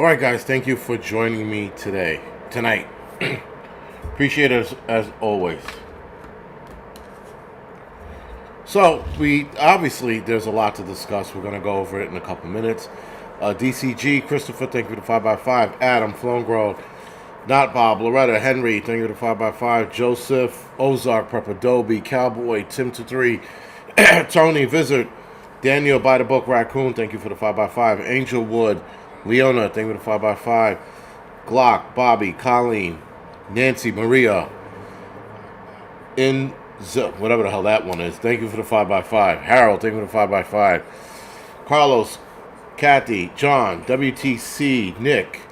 All right, guys, thank you for joining me tonight. Appreciate it as always. So, we obviously there's a lot to discuss. We're going to go over it in a couple minutes. DCG, Christopher, thank you for the 5x5. Adam, Flown Grove, Not Bob, Loretta, Henry, thank you for the 5x5. Joseph, Ozark, Prep Adobe, Cowboy, Tim to 3, Tony, Visit, Daniel, By the Book, Raccoon, thank you for the 5x5. Angel Wood, Leona, thank you for the 5x5. Glock, Bobby, Colleen, Nancy, Maria, whatever the hell that one is, thank you for the 5x5. Harold, thank you for the 5x5. Carlos, Kathy, John, WTC, Nick,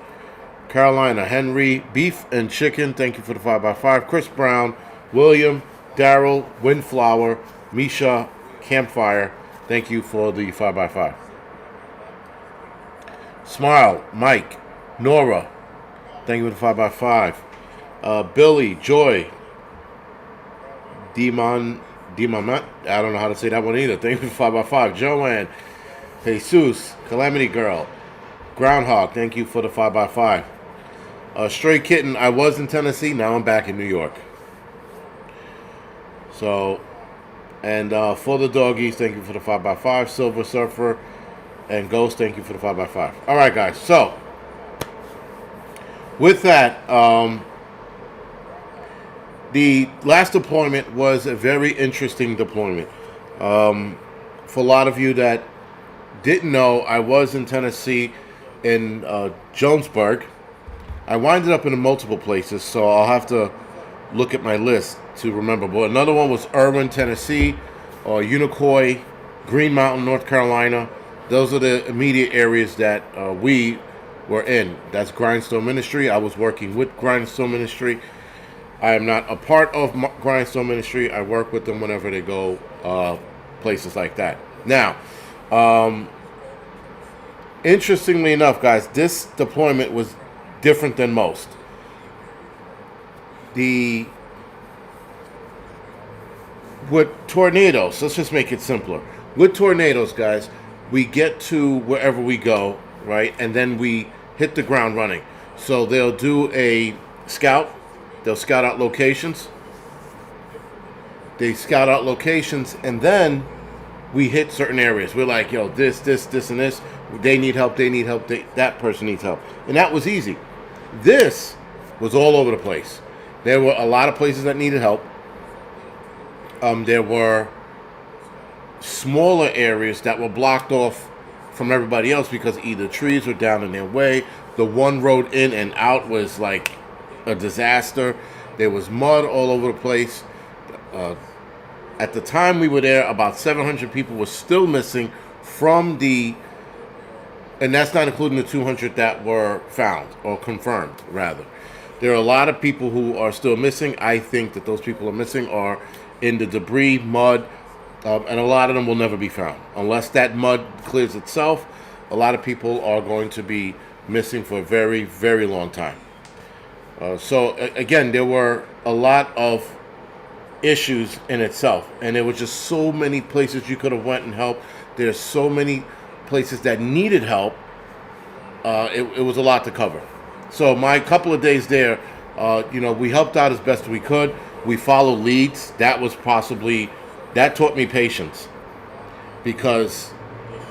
Carolina, Henry, Beef and Chicken, thank you for the 5x5. Chris Brown, William, Daryl, Windflower, Misha, Campfire, thank you for the 5x5. Smile, Mike, Nora, thank you for the 5x5. Billy, Joy, Demon, I don't know how to say that one either. Thank you for the 5x5. Joanne, Jesus, Calamity Girl, Groundhog, thank you for the 5x5. Stray Kitten, I was in Tennessee, now I'm back in New York. So, and for the doggies, thank you for the 5x5. Silver Surfer and Ghost, thank you for the 5x5. All right, guys, so with that, the last deployment was a very interesting deployment. For a lot of you that didn't know, I was in Tennessee in Jonesburg. I winded up in multiple places, so I'll have to look at my list to remember. But another one was Irwin, Tennessee, Unicoi, Green Mountain, North Carolina. Those are the immediate areas that we were in. That's Grindstone Ministry. I was working with Grindstone Ministry. I am not a part of Grindstone Ministry. I work with them whenever they go places like that. Now, interestingly enough, guys, this deployment was different than most. With tornadoes, let's just make it simpler. With tornadoes, guys, we get to wherever we go, right? And then we hit the ground running. So they'll do a scout. They'll scout out locations. They scout out locations, and then we hit certain areas. We're like, yo, this, and this. They need help. That person needs help. And that was easy. This was all over the place. There were a lot of places that needed help. There were smaller areas that were blocked off from everybody else because either trees were down in their way. The one road in and out was like a disaster. There was mud all over the place. At the time we were there, about 700 people were still missing from and that's not including the 200 that were found or confirmed, rather. There are a lot of people who are still missing. I think that those people are missing are in the debris, mud, and a lot of them will never be found. Unless that mud clears itself, a lot of people are going to be missing for a very, very long time. So, again, there were a lot of issues in itself, and there were just so many places you could have went and helped. There's so many places that needed help. It was a lot to cover. So my couple of days there, we helped out as best we could. We followed leads. That taught me patience, because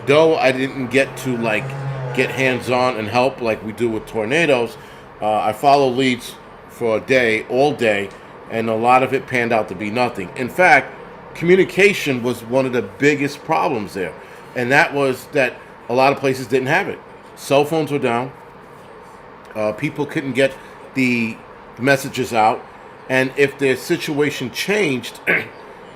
though I didn't get to get hands-on and help like we do with tornadoes, I followed leads for all day, and a lot of it panned out to be nothing. In fact, communication was one of the biggest problems there, and that was that a lot of places didn't have it. Cell phones were down. People couldn't get the messages out, and if their situation changed,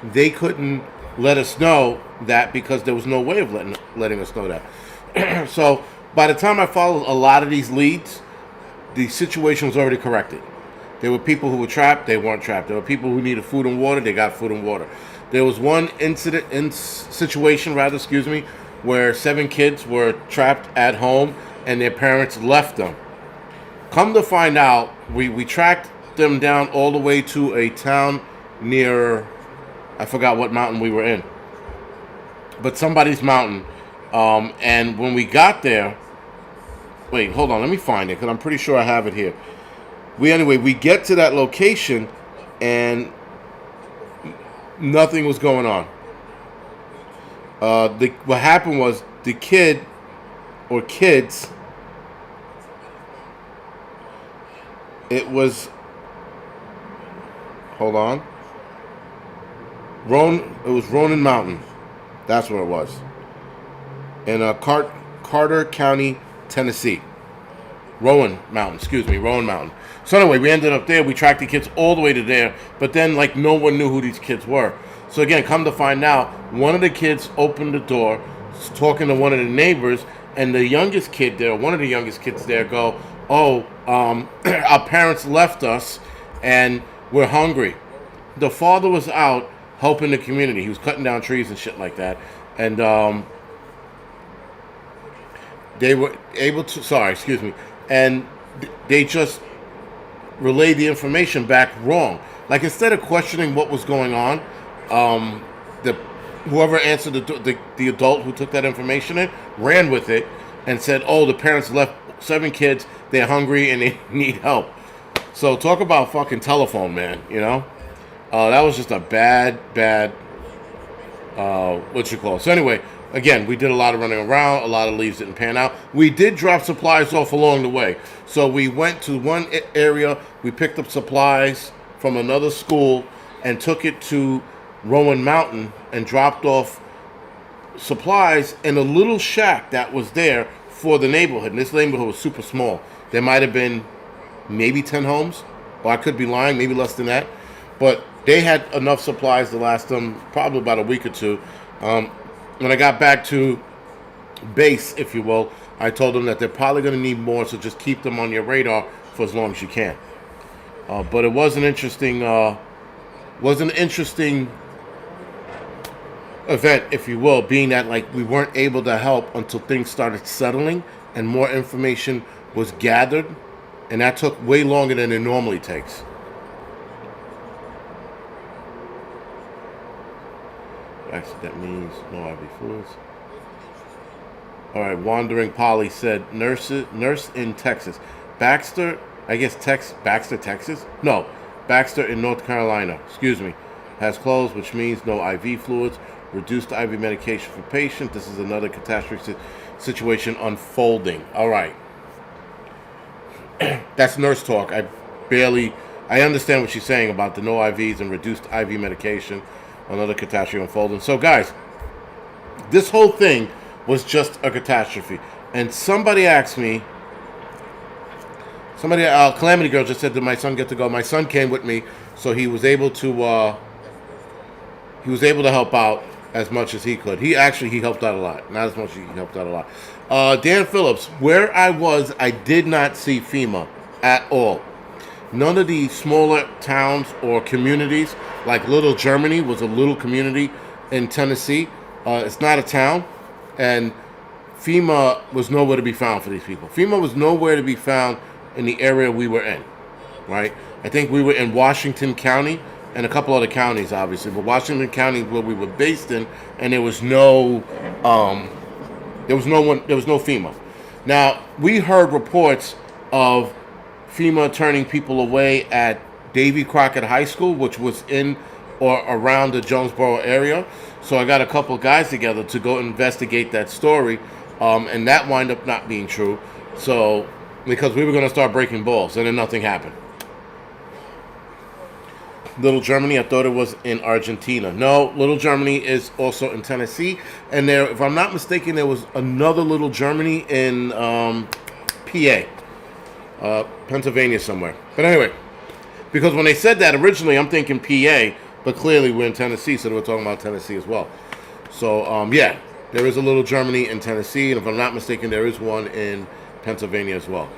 they couldn't let us know that because there was no way of letting us know that. So by the time I followed a lot of these leads, the situation was already corrected. There were people who were trapped, they weren't trapped. There were people who needed food and water, they got food and water. There was one situation, where 7 kids were trapped at home and their parents left them. Come to find out, we tracked them down all the way to a town near, I forgot what mountain we were in, but somebody's mountain. And when we got there, Wait, hold on. Let me find it because I'm pretty sure I have it here. We get to that location, and nothing was going on. What happened was the kid or kids. It was. Hold on. It was Ronan Mountain. That's what it was. In Carter County, Tennessee. Rowan Mountain. So anyway, we ended up there. We tracked the kids all the way to there, but then like no one knew who these kids were. So again, come to find out, one of the kids opened the door, was talking to one of the neighbors, and the youngest kid there, one of the youngest kids there, go, "Oh, our parents left us, and we're hungry." The father was out helping the community. He was cutting down trees and shit like that, and they were able to. Sorry, excuse me. And they just relayed the information back wrong. Like instead of questioning what was going on, the whoever answered the adult who took that information in ran with it and said, "Oh, the parents left 7 kids. They're hungry and they need help." So talk about fucking telephone, man. You know, that was just a bad. So anyway. Again, we did a lot of running around. A lot of leaves didn't pan out. We did drop supplies off along the way. So we went to one area. We picked up supplies from another school and took it to Rowan Mountain and dropped off supplies in a little shack that was there for the neighborhood. And this neighborhood was super small. There might have been maybe 10 homes. Or I could be lying, maybe less than that. But they had enough supplies to last them probably about a week or two. When I got back to base, if you will, I told them that they're probably going to need more, so just keep them on your radar for as long as you can. But it was an interesting, event, if you will, being that like we weren't able to help until things started settling and more information was gathered, and that took way longer than it normally takes. Actually, that means no IV fluids. All right, Wandering Polly said nurse in Texas. Baxter, I guess Baxter, Texas? No, Baxter in North Carolina, excuse me, has closed, which means no IV fluids, reduced IV medication for patient. This is another catastrophic situation unfolding. All right. That's nurse talk. I understand what she's saying about the no IVs and reduced IV medication. Another catastrophe unfolding. So, guys, this whole thing was just a catastrophe. And somebody asked me, Calamity Girl just said, did my son get to go? My son came with me, so he was able to help out as much as he could. He helped out a lot. Not as much as he helped out a lot. Dan Phillips, where I was, I did not see FEMA at all. None of the smaller towns or communities, like Little Germany was a little community in Tennessee. It's not a town, and FEMA was nowhere to be found for these people. FEMA was nowhere to be found in the area we were in, right? I think we were in Washington County and a couple other counties, obviously, but Washington County where we were based in, and there was no FEMA. Now, we heard reports of FEMA turning people away at Davy Crockett High School, which was in or around the Jonesboro area. So I got a couple of guys together to go investigate that story, and that wound up not being true. So, because we were going to start breaking balls, and then nothing happened. Little Germany, I thought it was in Argentina. No, Little Germany is also in Tennessee. And there, if I'm not mistaken, there was another Little Germany in PA. Pennsylvania somewhere. But anyway, because when they said that originally, I'm thinking PA, but clearly we're in Tennessee, so they were talking about Tennessee as well. So, yeah, there is a Little Germany in Tennessee, and if I'm not mistaken, there is one in Pennsylvania as well.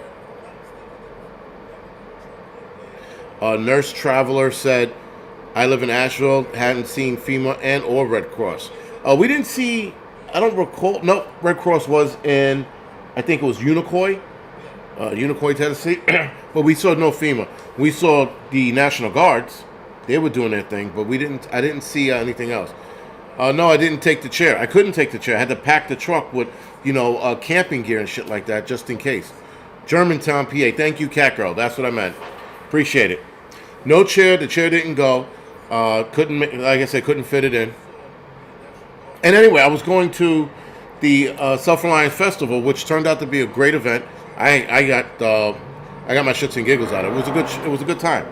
Nurse Traveler said, I live in Asheville, hadn't seen FEMA and or Red Cross. We didn't see, I don't recall, no, Red Cross was in, I think it was Unicoi, Tennessee, but we saw no FEMA. We saw the National Guards; they were doing their thing, but I didn't see anything else. No, I didn't take the chair. I couldn't take the chair. I had to pack the truck with, camping gear and shit like that, just in case. Germantown, PA. Thank you, Cat Girl. That's what I meant. Appreciate it. No chair. The chair didn't go. Couldn't, like I said, couldn't fit it in. And anyway, I was going to the Self-Reliance Festival, which turned out to be a great event. I got my shits and giggles out of it. It was a good time.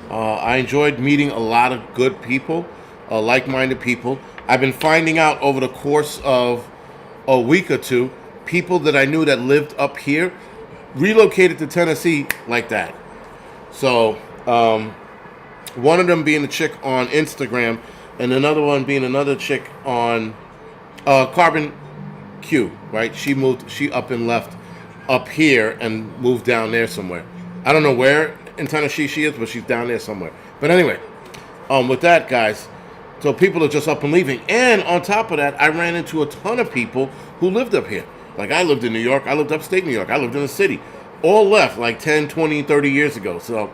I enjoyed meeting a lot of good people, like-minded people. I've been finding out over the course of a week or two, people that I knew that lived up here relocated to Tennessee like that. So, one of them being a chick on Instagram, and another one being another chick on Carbon Q, right? She up and left up here and moved down there somewhere. I don't know where in Tennessee she is, but she's down there somewhere. But anyway, with that, guys, so people are just up and leaving. And on top of that, I ran into a ton of people who lived up here. Like, I lived in New York. I lived upstate New York. I lived in the city. All left like 10, 20, 30 years ago. So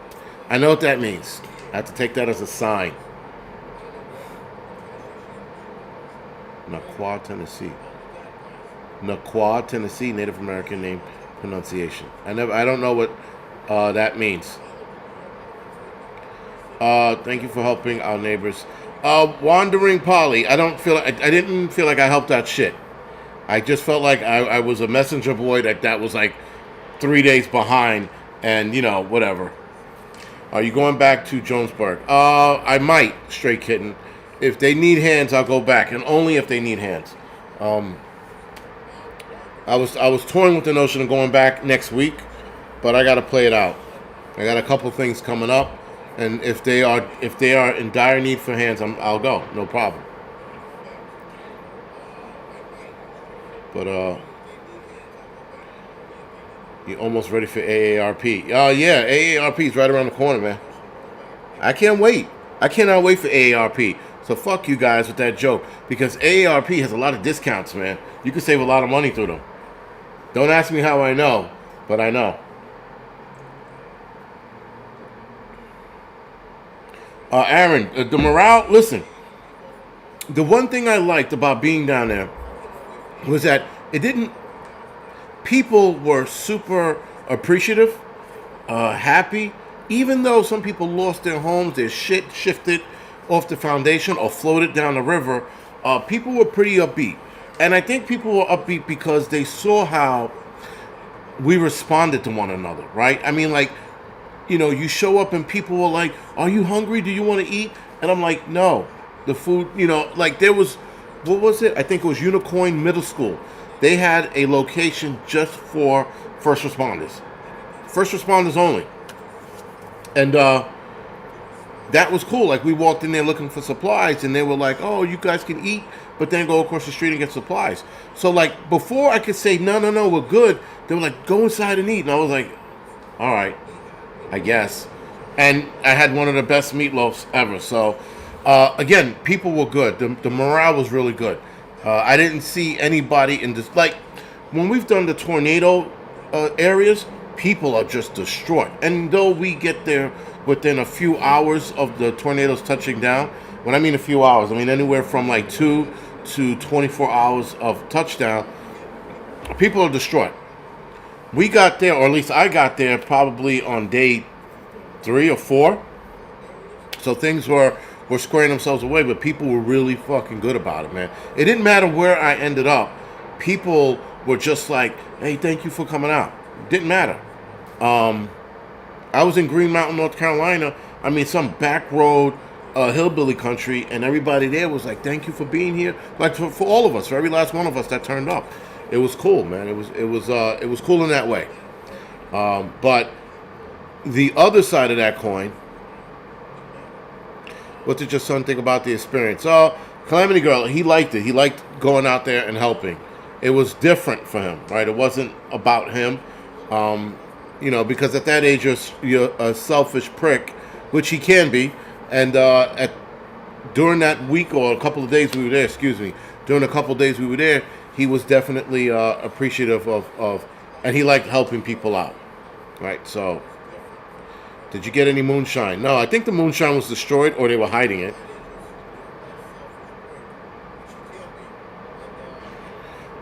I know what that means. I have to take that as a sign. Naquaw, Tennessee. Naquaw, Tennessee, Native American name pronunciation. I don't know what that means. Thank you for helping our neighbors. Wandering Polly. I didn't feel like I helped out shit. I just felt like I was a messenger boy that was like 3 days behind, and whatever. Are you going back to Jonesburg? I might, Stray Kitten. If they need hands, I'll go back, and only if they need hands. I was toying with the notion of going back next week, but I got to play it out. I got a couple things coming up, and if they are in dire need for hands, I'll go, no problem. But you're almost ready for AARP. Yeah, AARP is right around the corner, man. I can't wait. I cannot wait for AARP. So fuck you guys with that joke, because AARP has a lot of discounts, man. You can save a lot of money through them. Don't ask me how I know, but I know. Aaron, the morale, listen. The one thing I liked about being down there was that people were super appreciative, happy, even though some people lost their homes, their shit shifted off the foundation or floated down the river. People were pretty upbeat. And I think people were upbeat because they saw how we responded to one another, right? I mean, like, you show up and people were like, are you hungry? Do you want to eat? And I'm like, no. The food, like there was, what was it? I think it was Unicorn Middle School. They had a location just for first responders. First responders only. And that was cool. Like, we walked in there looking for supplies, and they were like, oh, you guys can eat, but then go across the street and get supplies. So, like, before I could say, no, we're good, they were like, go inside and eat. And I was like, all right, I guess. And I had one of the best meatloafs ever. So, again, people were good. The morale was really good. I didn't see anybody in this, like, when we've done the tornado areas, people are just distraught. And though we get there within a few hours of the tornadoes touching down, when I mean a few hours, I mean anywhere from like 2 to 24 hours of touchdown, people are distraught. We got there, or at least I got there, probably on day 3 or 4. So things were squaring themselves away, but people were really fucking good about it, man. It didn't matter where I ended up. People were just like, hey, thank you for coming out. Didn't matter. I was in Green Mountain, North Carolina. I mean, some back road hillbilly country, and everybody there was like, thank you for being here. Like, for all of us, for every last one of us that turned up. It was cool, man. It was cool in that way. But the other side of that coin, what did your son think about the experience? Calamity Girl, he liked it. He liked going out there and helping. It was different for him, right? It wasn't about him, because at that age you're a selfish prick, which he can be. And during that week or a couple of days we were there, he was definitely appreciative of, and he liked helping people out, right? So, did you get any moonshine? No, I think the moonshine was destroyed or they were hiding it.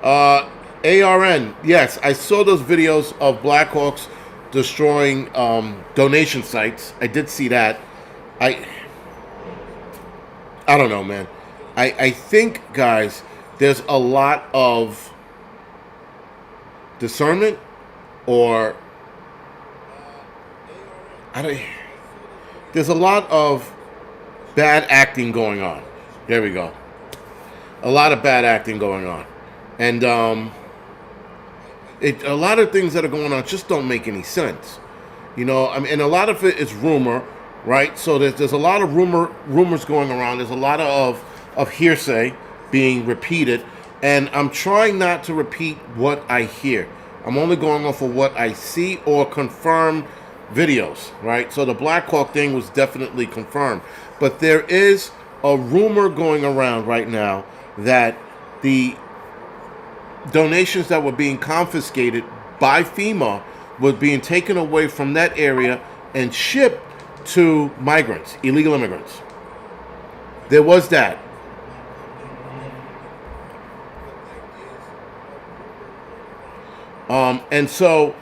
ARN, yes, I saw those videos of Blackhawks destroying donation sites. I did see that. I I don't know, man. I think, guys, there's a lot of discernment, or I don't. There's a lot of bad acting going on. There we go. A lot of bad acting going on, and a lot of things that are going on just don't make any sense. You know, I mean, and a lot of it is rumor, right? So there's a lot of rumors going around. There's a lot of hearsay being repeated, and I'm trying not to repeat what I hear. I'm only going off of what I see or confirmed videos, right? So the Black Hawk thing was definitely confirmed, but there is a rumor going around right now that the donations that were being confiscated by FEMA were being taken away from that area and shipped to migrants, illegal immigrants. There was that. And so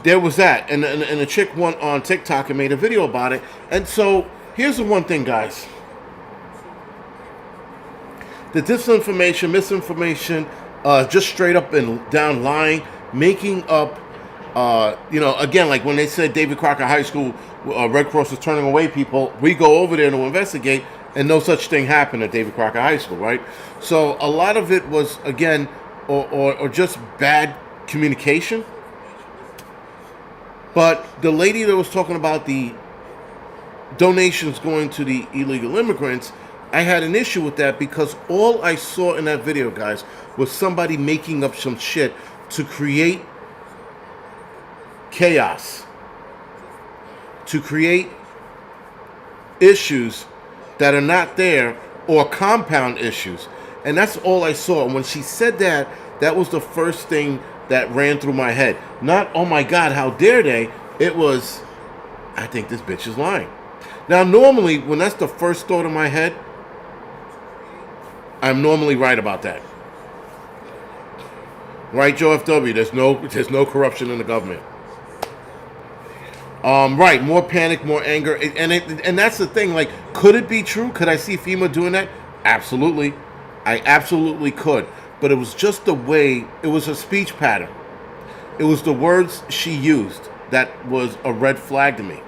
there was that. And a chick went on TikTok and made a video about it. And so here's the one thing, guys. The disinformation, misinformation, just straight up and down lying, making up, again, like when they said David Crocker High School, Red Cross was turning away people, we go over there to investigate, and no such thing happened at David Crocker High School, right? So a lot of it was, again, or just bad communication. But the lady that was talking about the donations going to the illegal immigrants, I had an issue with that because all I saw in that video, guys, was somebody making up some shit to create chaos, to create issues that are not there, or compound issues. And that's all I saw. And when she said that, that was the first thing that ran through my head. Not, oh my God, how dare they? It was, I think this bitch is lying. Now, normally, when that's the first thought in my head, I'm normally right about that. Right, Joe FW? There's no corruption in the government. Right, more panic, more anger, and that's the thing. Like, could it be true? Could I see FEMA doing that? Absolutely, I absolutely could. But it was just the way. It was a speech pattern. It was the words she used that was a red flag to me.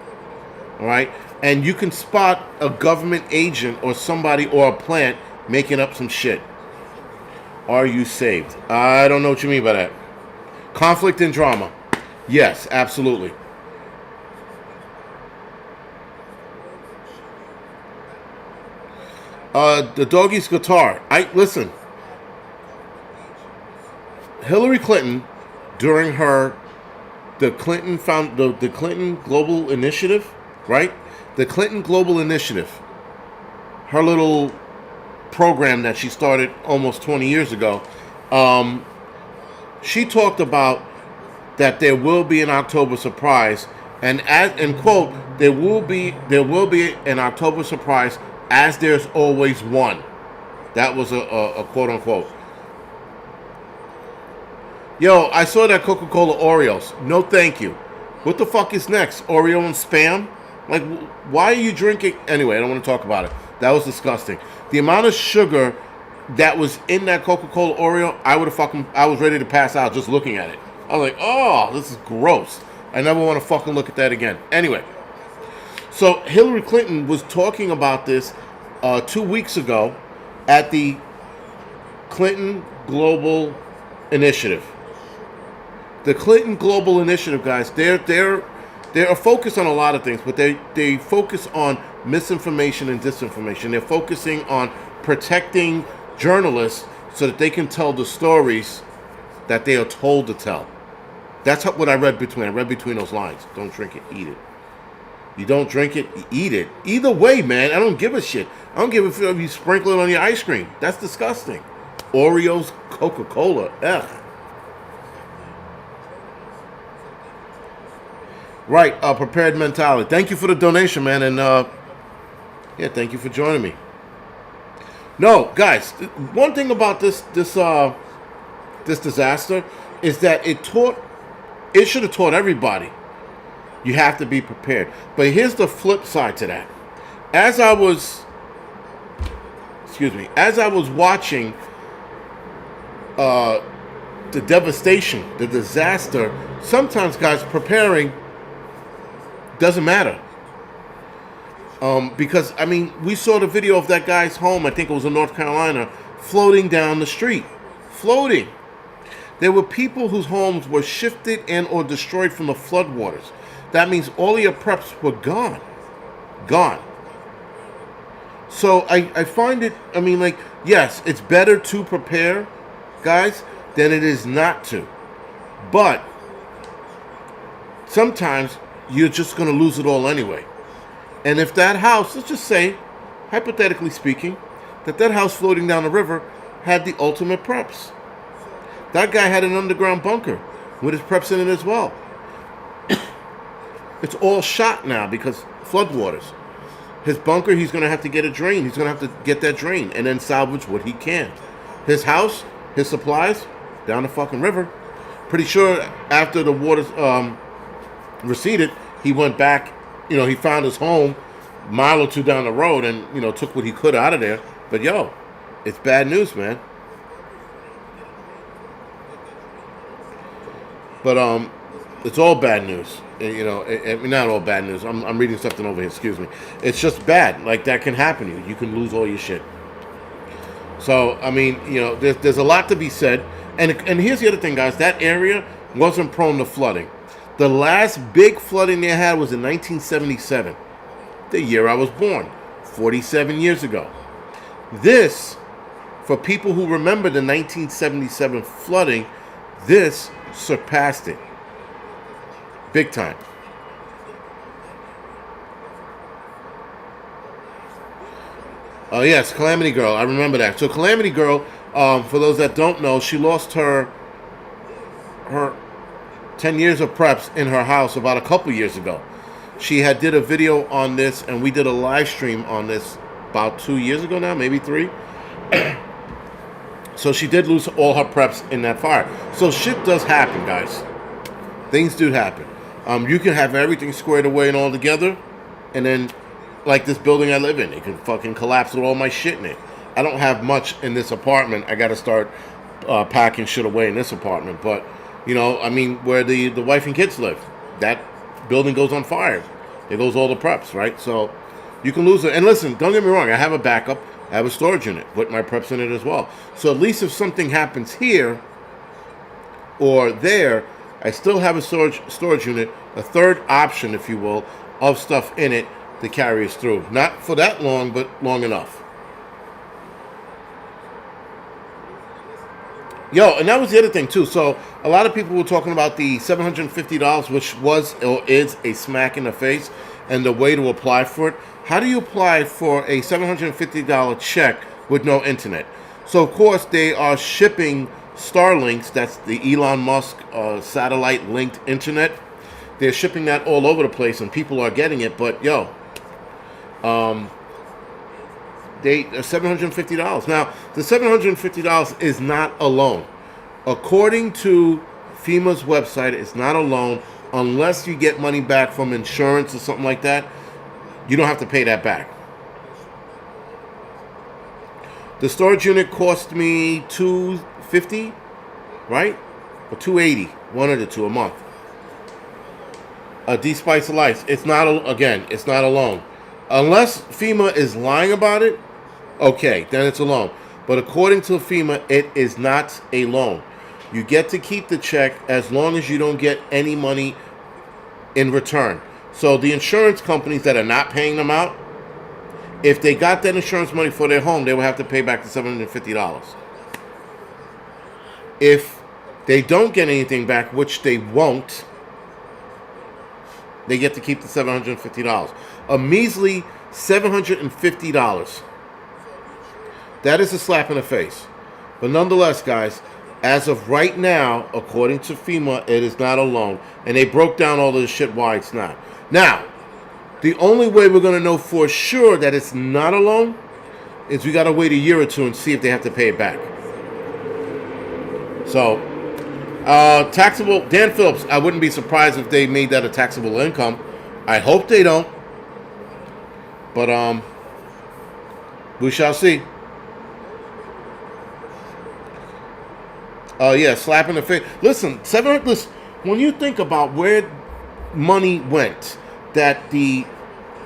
All right, and you can spot a government agent or somebody or a plant making up some shit. Are you saved? I don't know what you mean by that. Conflict and drama. Yes, absolutely. The doggy's guitar. Listen. Hillary Clinton, during the Clinton Global Initiative, right? The Clinton Global Initiative. Her little program that she started almost 20 years ago. She talked about that there will be an October surprise, and quote, there will be an October surprise as there's always one. That was a quote unquote. Yo, I saw that Coca-Cola Oreos. No, thank you. What the fuck is next? Oreo and Spam? Like, why are you drinking? Anyway, I don't want to talk about it. That was disgusting. The amount of sugar that was in that Coca-Cola Oreo, I was ready to pass out just looking at it. I was like, oh, this is gross. I never want to fucking look at that again. Anyway, so Hillary Clinton was talking about this 2 weeks ago at the Clinton Global Initiative. The Clinton Global Initiative, guys, they're focused on a lot of things, but they focus on misinformation and disinformation. They're focusing on protecting journalists so that they can tell the stories that they are told to tell. That's what I read between those lines. Don't drink it, eat it. You don't drink it, eat it. Either way, man, I don't give a shit. I don't give a shit if you sprinkle it on your ice cream. That's disgusting. Oreos, Coca-Cola, ugh. Right, prepared mentality. Thank you for the donation, man, and yeah, thank you for joining me. No, guys. One thing about this disaster is that it should have taught everybody. You have to be prepared. But here's the flip side to that. As I was, as I was watching the devastation, the disaster, sometimes, guys, preparing doesn't matter. Because, I mean, we saw the video of that guy's home, I think it was in North Carolina, floating down the street. Floating. There were people whose homes were shifted and or destroyed from the floodwaters. That means all of your preps were gone. Gone. So I find it, I mean, like, yes, it's better to prepare, guys, than it is not to. But sometimes you're just going to lose it all anyway. And if that house, let's just say, hypothetically speaking, that house floating down the river had the ultimate preps. That guy had an underground bunker with his preps in it as well. It's all shot now because floodwaters. His bunker, he's going to have to get a drain. He's going to have to get that drain and then salvage what he can. His house, his supplies, down the fucking river. Pretty sure after the waters receded, he went back. You know, he found his home a mile or two down the road and, you know, took what he could out of there. But, yo, it's bad news, man. But it's all bad news. You know, not all bad news. I'm reading something over here. Excuse me. It's just bad. Like, that can happen to you. You can lose all your shit. So, I mean, you know, there's a lot to be said. And here's the other thing, guys. That area wasn't prone to flooding. The last big flooding they had was in 1977, the year I was born, 47 years ago. This, for people who remember the 1977 flooding, this surpassed it. Big time. Oh, yes, Calamity Girl. I remember that. So Calamity Girl, for those that don't know, she lost her 10 years of preps in her house about a couple years ago. She had did a video on this, and we did a live stream on this about 2 years ago now, maybe 3. So she did lose all her preps in that fire. So shit does happen, guys. Things do happen. You can have everything squared away and all together, and then, like this building I live in, it can fucking collapse with all my shit in it. I don't have much in this apartment. I got to start packing shit away in this apartment, but you know, I mean, where the wife and kids live, that building goes on fire. There goes all the preps, right? So you can lose it. And listen, don't get me wrong. I have a backup. I have a storage unit with my preps in it as well. So at least if something happens here or there, I still have a storage unit, a third option, if you will, of stuff in it to carry us through. Not for that long, but long enough. Yo, and that was the other thing, too. So, a lot of people were talking about the $750, which was or is a smack in the face, and the way to apply for it. How do you apply for a $750 check with no internet? So, of course, they are shipping Starlinks. That's the Elon Musk satellite-linked internet. They're shipping that all over the place, and people are getting it. But, yo, $750. Now, the $750 is not a loan. According to FEMA's website, it's not a loan unless you get money back from insurance or something like that. You don't have to pay that back. The storage unit cost me $250, right? Or $280, one of the two a month. D-Spice of Life. It's not it's not a loan. Unless FEMA is lying about it, okay, then it's a loan. But according to FEMA, it is not a loan. You get to keep the check as long as you don't get any money in return. So the insurance companies that are not paying them out, if they got that insurance money for their home, they will have to pay back the $750. If they don't get anything back, which they won't, they get to keep the $750. A measly $750. That is a slap in the face. But nonetheless, guys, as of right now, according to FEMA, it is not a loan. And they broke down all this shit why it's not. Now, the only way we're going to know for sure that it's not a loan is we got to wait a year or two and see if they have to pay it back. So, taxable, Dan Phillips, I wouldn't be surprised if they made that a taxable income. I hope they don't. But, we shall see. Yeah, slap in the face. Listen, listen, when you think about where money went, that the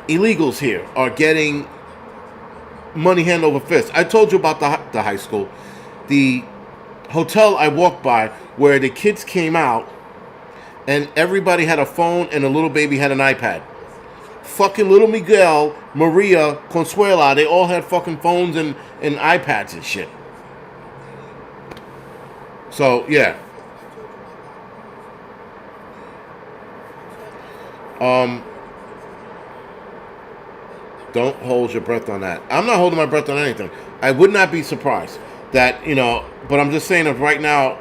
illegals here are getting money hand over fist. I told you about the high school. The hotel I walked by where the kids came out and everybody had a phone and a little baby had an iPad. Fucking little Miguel, Maria, Consuela, they all had fucking phones and iPads and shit. So, yeah. Don't hold your breath on that. I'm not holding my breath on anything. I would not be surprised that, but I'm just saying that right now,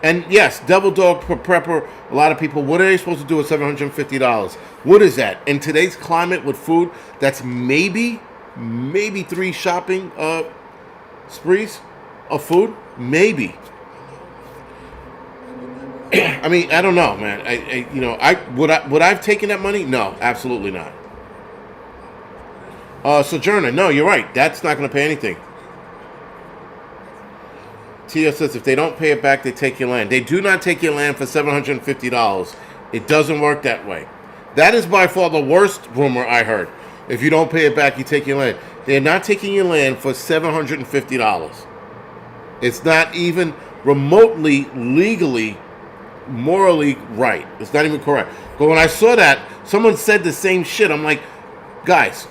and yes, Devil Dog Prepper, a lot of people, what are they supposed to do with $750? What is that? In today's climate with food, that's maybe 3 shopping sprees of food? Maybe. I mean, I don't know, man. Would I've taken that money? No, absolutely not. Sojourner, no, you're right. That's not going to pay anything. Tia says if they don't pay it back, they take your land. They do not take your land for $750. It doesn't work that way. That is by far the worst rumor I heard. If you don't pay it back, you take your land. They're not taking your land for $750. It's not even remotely legally, morally right. It's not even correct. But when I saw that, someone said the same shit. I'm like, guys,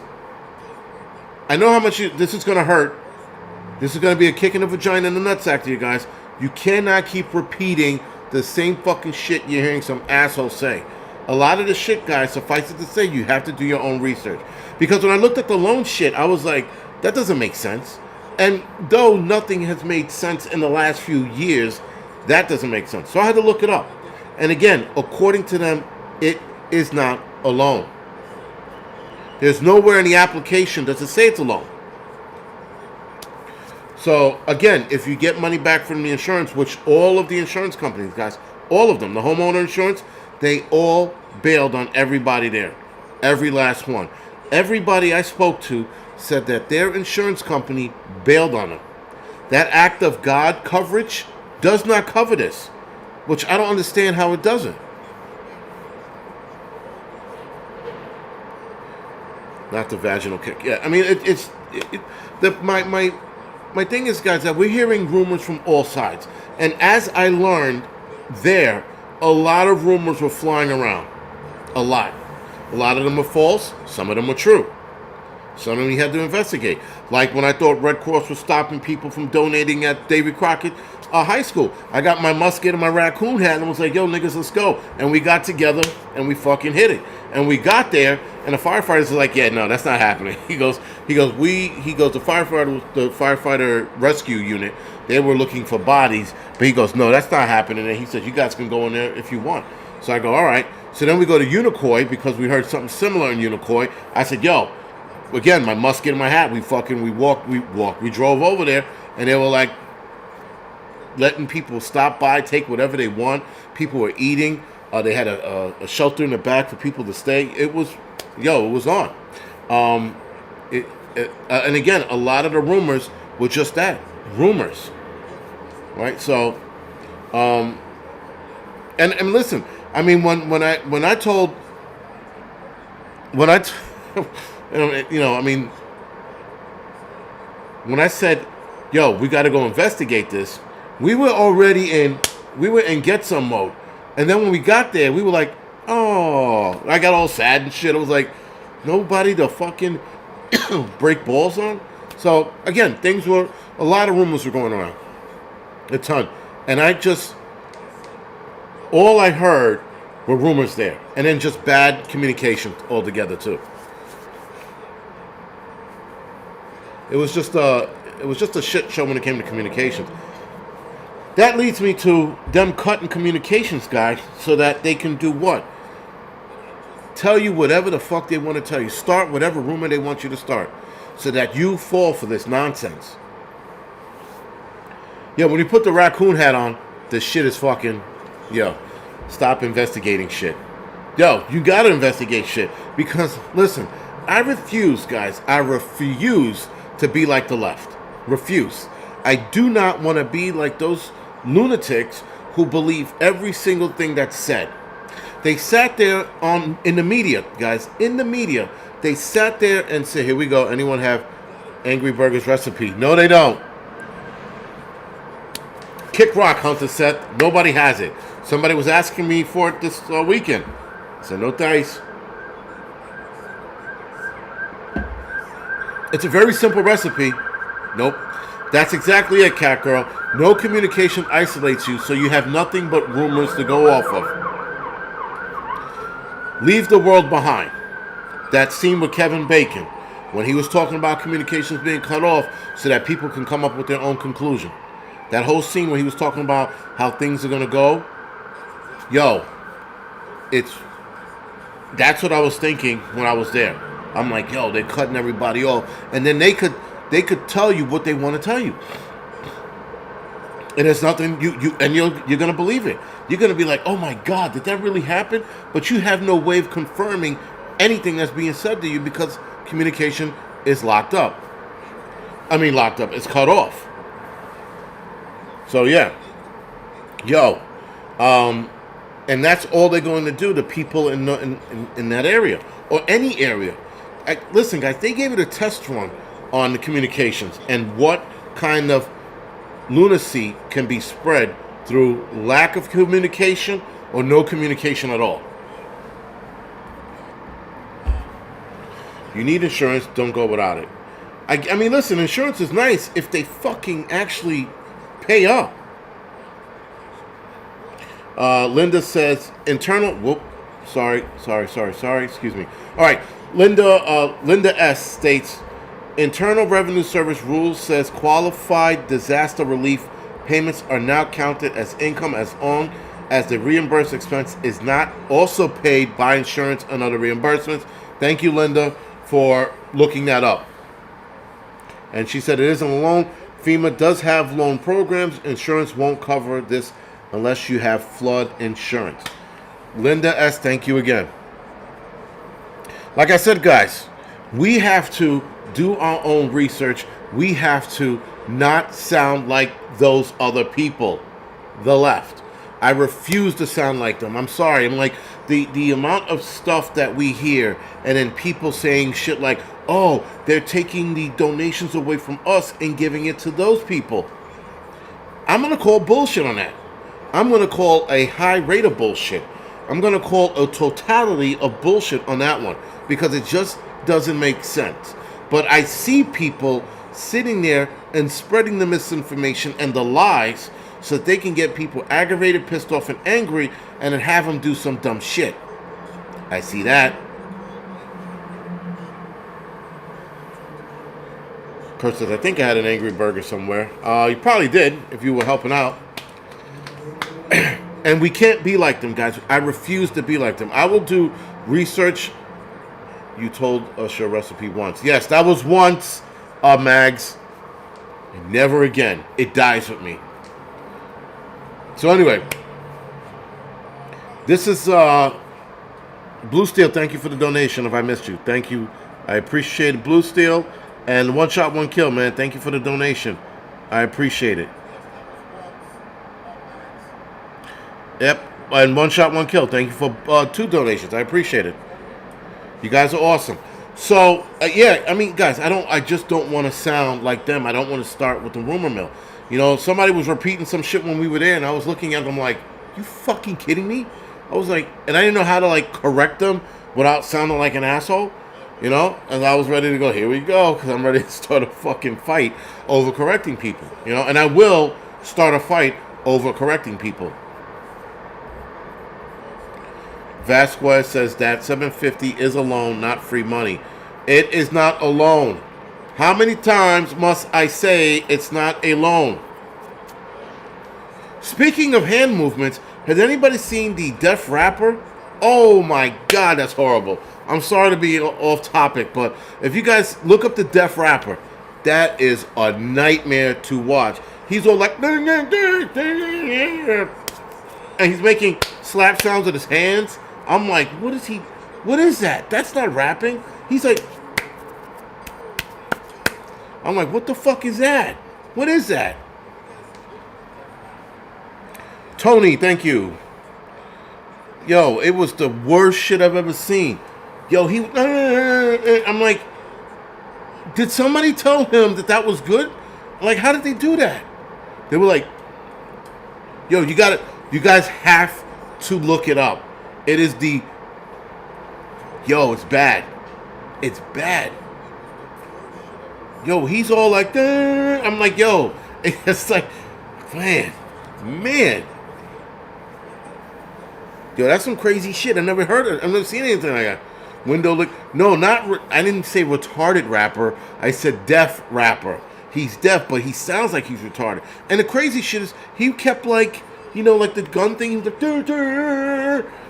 I know how much this is going to hurt. This is going to be a kick in the vagina and the nutsack to you guys. You cannot keep repeating the same fucking shit you're hearing some asshole say. A lot of the shit, guys, suffice it to say, you have to do your own research. Because when I looked at the loan shit, I was like, that doesn't make sense. And though nothing has made sense in the last few years, that doesn't make sense. So I had to look it up. And again, according to them, it is not a loan. There's nowhere in the application does it say it's a loan. So, again, if you get money back from the insurance, which all of the insurance companies, guys, all of them, the homeowner insurance, they all bailed on everybody there. Every last one. Everybody I spoke to said that their insurance company bailed on them. That act of God coverage does not cover this, which I don't understand how it doesn't. Not the vaginal kick. Yeah, I mean, my thing is, guys, that we're hearing rumors from all sides. And as I learned there, a lot of rumors were flying around. A lot. A lot of them are false. Some of them are true. Some of them you had to investigate. Like when I thought Red Cross was stopping people from donating at David Crockett High School. I got my musket and my raccoon hat and was like, yo, niggas, let's go. And we got together and we fucking hit it. And we got there and the firefighters are like, yeah, no, that's not happening. He goes, the firefighter rescue unit, they were looking for bodies. But he goes, no, that's not happening. And he said, you guys can go in there if you want. So I go, all right. So then we go to Unicoi because we heard something similar in Unicoi. I said, yo, again, my musket and my hat, we drove over there, and they were like letting people stop by, take whatever they want. People were eating. They had a shelter in the back for people to stay. It was on. And again, a lot of the rumors were just that, rumors, right? So, and listen, I mean, when I when I said, yo, we got to go investigate this, we were in get some mode. And then when we got there, we were like, oh, I got all sad and shit. I was like, nobody to fucking break balls on. So again, a lot of rumors were going around. A ton. And all I heard were rumors there. And then just bad communication altogether too. It was just a shit show when it came to communications. That leads me to them cutting communications, guys, so that they can do what? Tell you whatever the fuck they want to tell you. Start whatever rumor they want you to start. so that you fall for this nonsense. Yeah, when you put the raccoon hat on, the shit is fucking, yo, stop investigating shit. Yo, you gotta investigate shit. Because, listen, I refuse, guys, I refuse to be like the left. Refuse. I do not want to be like those lunatics who believe every single thing that's said. They sat there in the media, guys, in the media. They sat there and said, here we go, anyone have Angry Burger's recipe? No, they don't. Kick Rock, Hunter said, nobody has it. Somebody was asking me for it this weekend. I said, no thanks. It's a very simple recipe. Nope. That's exactly it, Cat Girl. No communication isolates you, so you have nothing but rumors to go off of. Leave the world behind. That scene with Kevin Bacon, when he was talking about communications being cut off so that people can come up with their own conclusion. That whole scene where he was talking about how things are going to go. Yo, that's what I was thinking when I was there. I'm like, yo, they're cutting everybody off. And then they could tell you what they want to tell you. And there's nothing, you're going to believe it. You're going to be like, oh my God, did that really happen? But you have no way of confirming anything that's being said to you because communication is locked up. It's cut off. So yeah. Yo. And that's all they're going to do to people in that area. Or any area. Listen, guys, they gave it a test run on the communications and what kind of lunacy can be spread through lack of communication or no communication at all. You need insurance, don't go without it. I mean, listen, insurance is nice if they fucking actually pay up. Linda says, sorry, excuse me. All right, Linda S. states, Internal Revenue Service rules says qualified disaster relief payments are now counted as income as long as the reimbursed expense is not also paid by insurance and other reimbursements. Thank you, Linda, for looking that up. And she said it isn't a loan. FEMA does have loan programs. Insurance won't cover this unless you have flood insurance. Linda S., thank you again. Like I said, guys, we have to do our own research. We have to not sound like those other people, the left. I refuse to sound like them. I'm sorry. I'm like, the amount of stuff that we hear and then people saying shit like, oh, they're taking the donations away from us and giving it to those people. I'm going to call bullshit on that. I'm going to call a high rate of bullshit. I'm going to call a totality of bullshit on that one because it just doesn't make sense. But I see people sitting there and spreading the misinformation and the lies so that they can get people aggravated, pissed off, and angry and then have them do some dumb shit. I see that. Kurt says, I think I had an Angry Burger somewhere. You probably did if you were helping out. And we can't be like them, guys. I refuse to be like them. I will do research. You told us your recipe once. Yes, that was once, Mags. And never again. It dies with me. So anyway, this is Blue Steel. Thank you for the donation if I missed you. Thank you. I appreciate it, Blue Steel. And One Shot, One Kill, man. Thank you for the donation. I appreciate it. Yep. And One Shot, One Kill. Thank you for 2 donations. I appreciate it. You guys are awesome. So, yeah, I mean, guys, I just don't want to sound like them. I don't want to start with the rumor mill. You know, somebody was repeating some shit when we were there, and I was looking at them like, you fucking kidding me? I was like, and I didn't know how to, like, correct them without sounding like an asshole, you know? And I was ready to go, here we go, because I'm ready to start a fucking fight over correcting people, you know? And I will start a fight over correcting people. Vasquez says that $750 is a loan, not free money. It is not a loan. How many times must I say it's not a loan? Speaking of hand movements, has anybody seen the Def Rapper Oh my God, that's horrible. I'm sorry to be off topic, but if you guys look up the deaf rapper, that is a nightmare to watch. He's all like, and he's making slap sounds with his hands. I'm like, what is he? What is that? That's not rapping. He's like, I'm like, what the fuck is that? What is that? Tony, thank you. Yo, it was the worst shit I've ever seen. Yo, I'm like, did somebody tell him that that was good? Like, how did they do that? They were like, yo, you guys have to look it up. It is yo, it's bad. It's bad. Yo, he's all like, I'm like, yo, it's like, man. Yo, that's some crazy shit. I never heard it. I've never seen anything like that. Window look. No, I didn't say retarded rapper. I said deaf rapper. He's deaf, but he sounds like he's retarded. And the crazy shit is, he kept like, like the gun thing. He was like,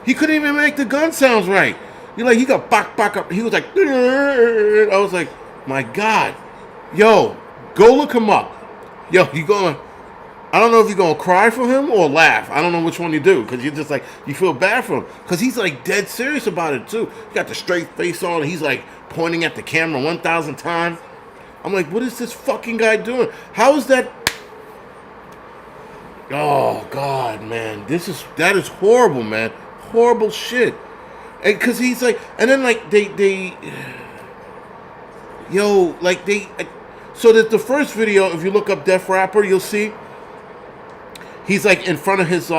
he couldn't even make the gun sounds right. He got back up. He was like, I was like, my God. Yo, go look him up. Yo, I don't know if you're going to cry for him or laugh. I don't know which one you do, because you're just like, you feel bad for him. Because he's like dead serious about it too. He got the straight face on, and he's like pointing at the camera 1,000 times. I'm like, what is this fucking guy doing? How is that? Oh, God, man. That is horrible, man. Horrible shit. And because he's like, and then like so that the first video, if you look up Def Rapper, you'll see he's like in front of his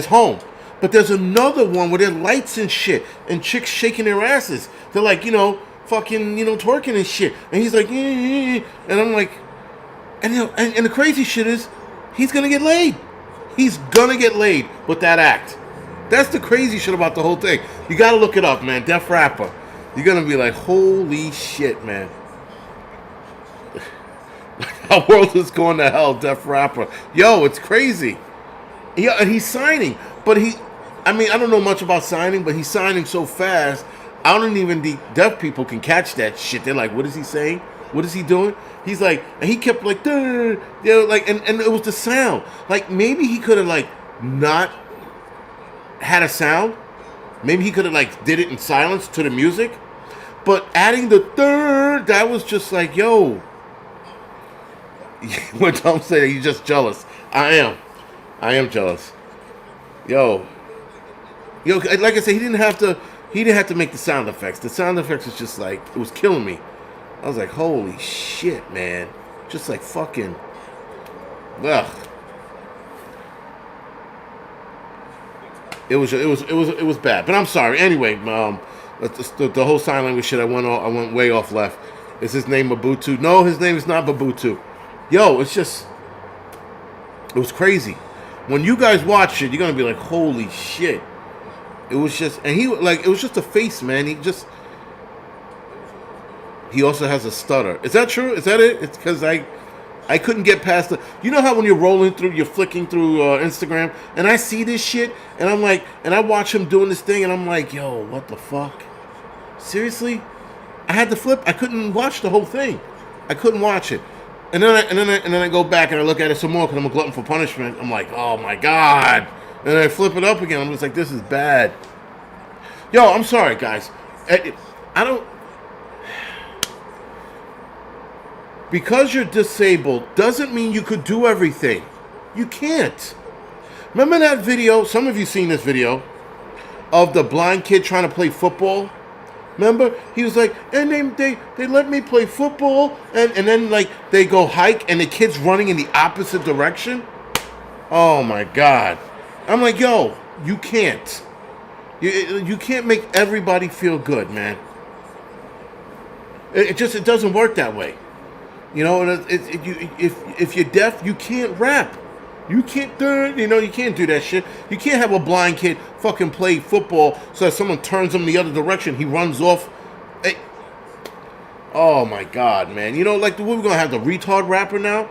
home. But there's another one where there are lights and shit and chicks shaking their asses. They're like, fucking, twerking and shit. And he's like, and I'm like, and the crazy shit is, he's gonna get laid. He's gonna get laid with that act. That's the crazy shit about the whole thing. You gotta look it up, man. Def Rapper. You're gonna be like, holy shit, man. Our world is going to hell, Def Rapper. Yo, it's crazy. Yeah, and he's signing. But I don't know much about signing, but he's signing so fast, I don't even think deaf people can catch that shit. They're like, what is he saying? What is he doing? He's like, and he kept like, and it was the sound. Like, maybe he could have like not had a sound. Maybe he could have like did it in silence to the music. But adding the that was just like, yo. When Tom said he's just jealous. I am jealous. Yo, like I said, he didn't have to make the sound effects. The sound effects was just like, it was killing me. I was like, holy shit, man. Just like fucking, ugh. It was bad. But I'm sorry. Anyway, the whole sign language shit, I went way off left. Is his name Mabutu? No, his name is not Mabutu. Yo, it was crazy. When you guys watch it, you're gonna be like, holy shit. It was just, and it was just a face, man. He also has a stutter. Is that true? Is that it? It's because I couldn't get past you know how when you're flicking through Instagram, and I see this shit, and I'm like, and I watch him doing this thing, and I'm like, yo, what the fuck? Seriously? I had to flip. I couldn't watch the whole thing. I couldn't watch it. And then I go back and I look at it some more because I'm a glutton for punishment. I'm like, oh my God. And then I flip it up again. I'm just like, this is bad. Yo, I'm sorry, guys. I don't. Because you're disabled doesn't mean you could do everything. You can't. Remember that video? Some of you seen this video of the blind kid trying to play football. Remember? He was like, and they let me play football, and then like they go hike, and the kid's running in the opposite direction. Oh my God! I'm like, yo, you can't. You can't make everybody feel good, man. It doesn't work that way. If you're deaf, you can't rap. You can't you can't do that shit. You can't have a blind kid fucking play football so that someone turns him the other direction, he runs off. Hey. Oh my God, man. Like we're gonna have the retard rapper now.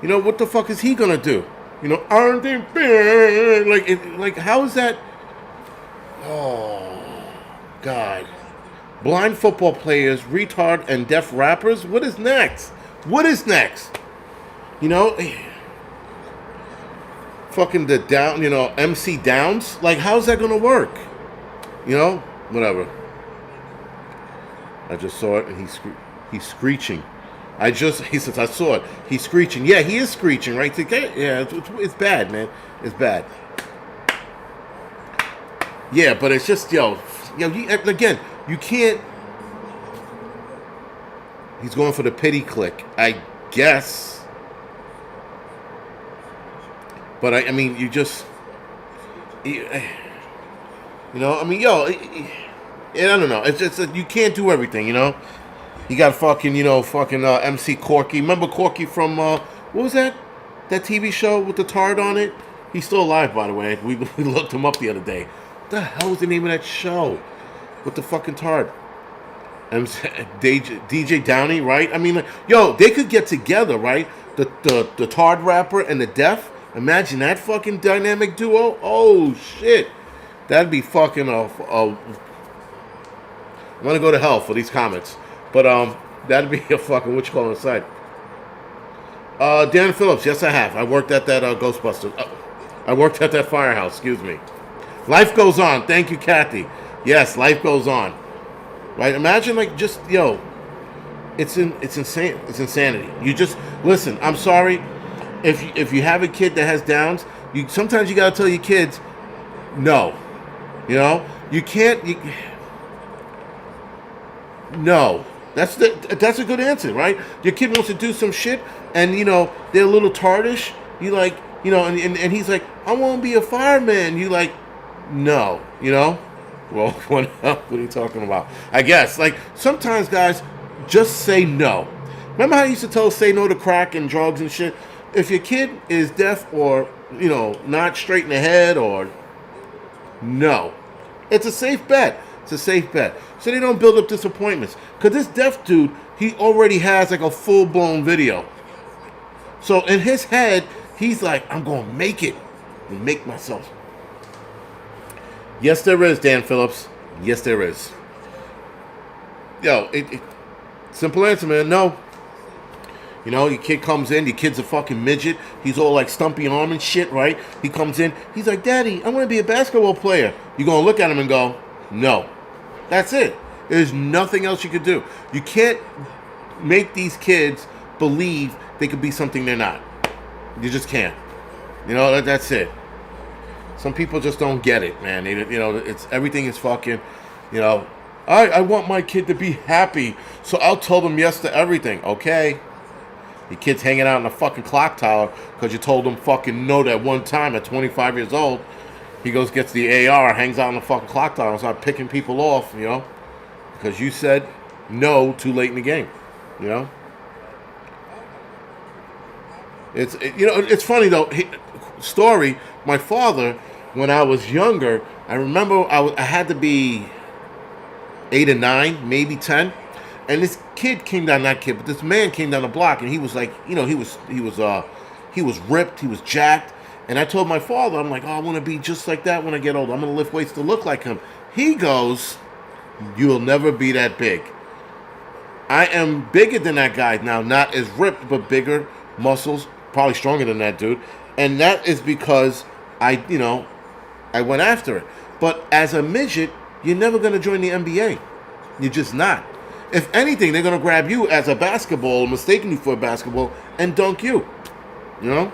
What the fuck is he gonna do? Aren't they bad? Like how is that? Oh, God. Blind football players, retard, and deaf rappers? What is next? What is next? You know, fucking the down, MC Downs? Like, how's that gonna work? Whatever. I just saw it, and he's screeching. He says, I saw it. He's screeching. Yeah, he is screeching, right? Yeah, it's bad, man. It's bad. Yeah, but it's just, again, you can't. He's going for the pity click, I guess. But I mean, I don't know. It's just you can't do everything, You got fucking, MC Corky. Remember Corky from what was that? That TV show with the tard on it? He's still alive, by the way. We looked him up the other day. What the hell was the name of that show with the fucking tard? DJ Downey, right? I mean, they could get together, right? The tard rapper and the deaf. Imagine that fucking dynamic duo. Oh shit, that'd be fucking I'm gonna go to hell for these comments, but that'd be a fucking what you call on the side. Dan Phillips, yes I have. I worked at that Ghostbusters. I worked at that firehouse. Excuse me. Life goes on. Thank you, Kathy. Yes, life goes on. Right? Imagine it's insane. It's insanity. You just listen. I'm sorry, if you have a kid that has Downs, sometimes you gotta tell your kids, no. You can't. No. That's a good answer, right? Your kid wants to do some shit, and they're a little tardish. You and he's like, I want to be a fireman. You like, no. Well, what are you talking about? I guess, sometimes guys, just say no. Remember how I used to tell say no to crack and drugs and shit? If your kid is deaf or, not straight in the head or no. It's a safe bet. It's a safe bet. So they don't build up disappointments. Because this deaf dude, he already has a full-blown video. So in his head, he's like, I'm going to make it. And make myself. Yes, there is, Dan Phillips. Yes, there is. Simple answer, man. No. Your kid comes in. Your kid's a fucking midget. He's all like stumpy arm and shit, right? He comes in. He's like, Daddy, I want to be a basketball player. You're going to look at him and go, no. That's it. There's nothing else you could do. You can't make these kids believe they could be something they're not. You just can't. That's it. Some people just don't get it, man. It's everything is fucking, I want my kid to be happy, so I'll tell them yes to everything. Okay. Your kid's hanging out in a fucking clock tower because you told him fucking no that one time at 25 years old. He goes, gets the AR, hangs out in the fucking clock tower and starts picking people off, because you said no too late in the game, It's funny though. Story. My father, when I was younger, I remember I had to be 8 or 9, maybe 10, and this kid came down. Not kid, but this man came down the block, and he was like, he was ripped, he was jacked, and I told my father, I'm like, oh, I want to be just like that when I get older. I'm gonna lift weights to look like him. He goes, you'll never be that big. I am bigger than that guy now, not as ripped, but bigger, muscles, probably stronger than that dude, and that is because I went after it. But as a midget, you're never going to join the NBA. You're just not. If anything, they're going to grab you as a basketball, mistaking you for a basketball, and dunk you. You